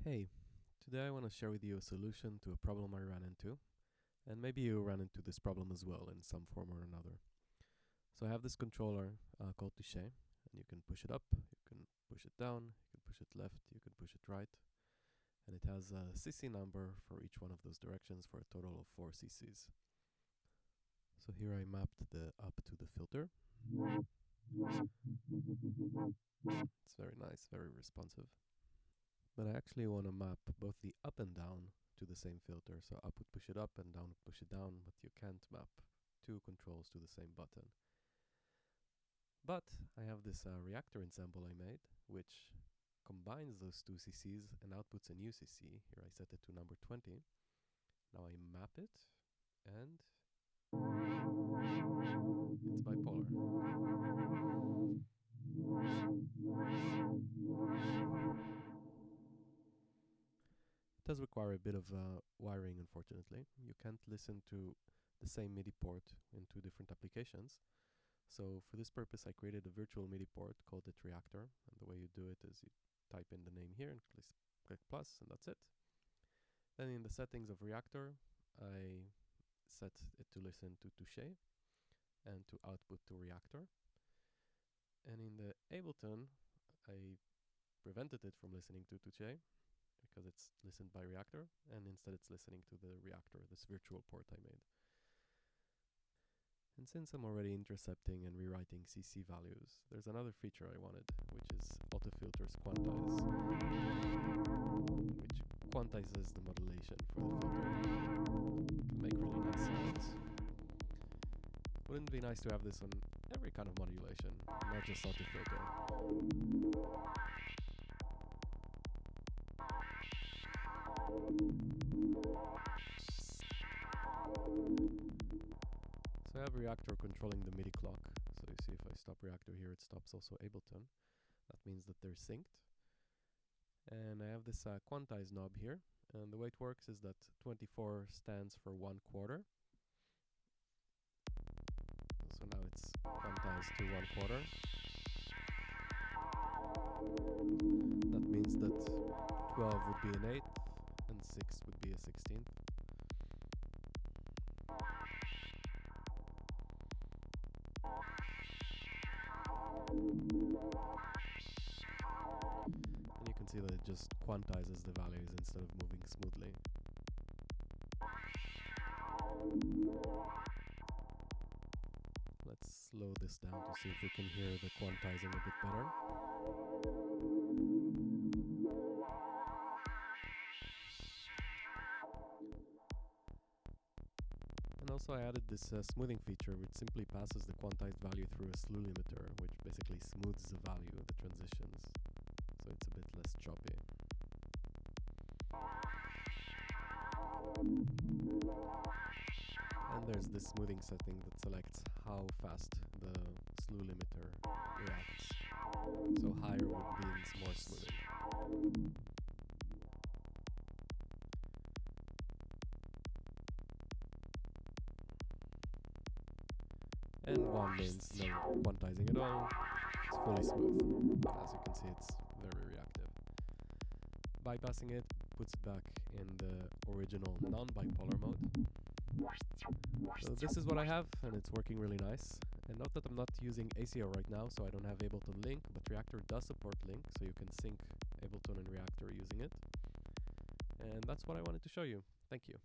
Hey, today I want to share with you a solution to a problem I ran into, and maybe you ran into this problem as well in some form or another. So I have this controller called Touché, and you can push it up, you can push it down, you can push it left, you can push it right, and it has a CC number for each one of those directions for a total of 4 CCs. So here I mapped the up to the filter. It's very nice, very responsive. But I actually want to map both the up and down to the same filter. So up would push it up and down would push it down, but you can't map two controls to the same button. But I have this Reaktor ensemble I made, which combines those two CCs and outputs a new CC. Here I set it to number 20. Now I map it, and it's bipolar. It does require a bit of wiring, unfortunately. You can't listen to the same MIDI port in two different applications. So for this purpose, I created a virtual MIDI port, called it Reaktor. And the way you do it is you type in the name here and click plus, and that's it. Then in the settings of Reaktor, I set it to listen to Touché and to output to Reaktor. And in the Ableton, I prevented it from listening to Touché because it's listened by Reaktor, and instead it's listening to the Reaktor, this virtual port I made. And since I'm already intercepting and rewriting CC values, there's another feature I wanted, which is autofilters quantize, which quantizes the modulation for the filter to make really nice sounds. Wouldn't it be nice to have this on every kind of modulation, not just autofilter? So I have Reaktor controlling the MIDI clock. So you see if I stop Reaktor here, it stops also Ableton. That means that they're synced. And I have this quantize knob here. And the way it works is that 24 stands for 1/4. So now it's quantized to 1/4. That means that 12 would be an 8th and 6 would be a 16th. And you can see that it just quantizes the values instead of moving smoothly. Let's slow this down to see if we can hear the quantizing a bit better. And also I added this smoothing feature, which simply passes the quantized value through a slew limiter, which basically smooths the value of the transitions, so it's a bit less choppy. And there's this smoothing setting that selects how fast the slew limiter reacts. So higher would mean more smoothing. And 1 means no quantizing at all. It's fully smooth. As you can see, it's very reactive. Bypassing it puts it back in the original non-bipolar mode. So this is what I have, and it's working really nice. And note that I'm not using ACO right now, so I don't have Ableton Link, but Reaktor does support Link, so you can sync Ableton and Reaktor using it. And that's what I wanted to show you. Thank you.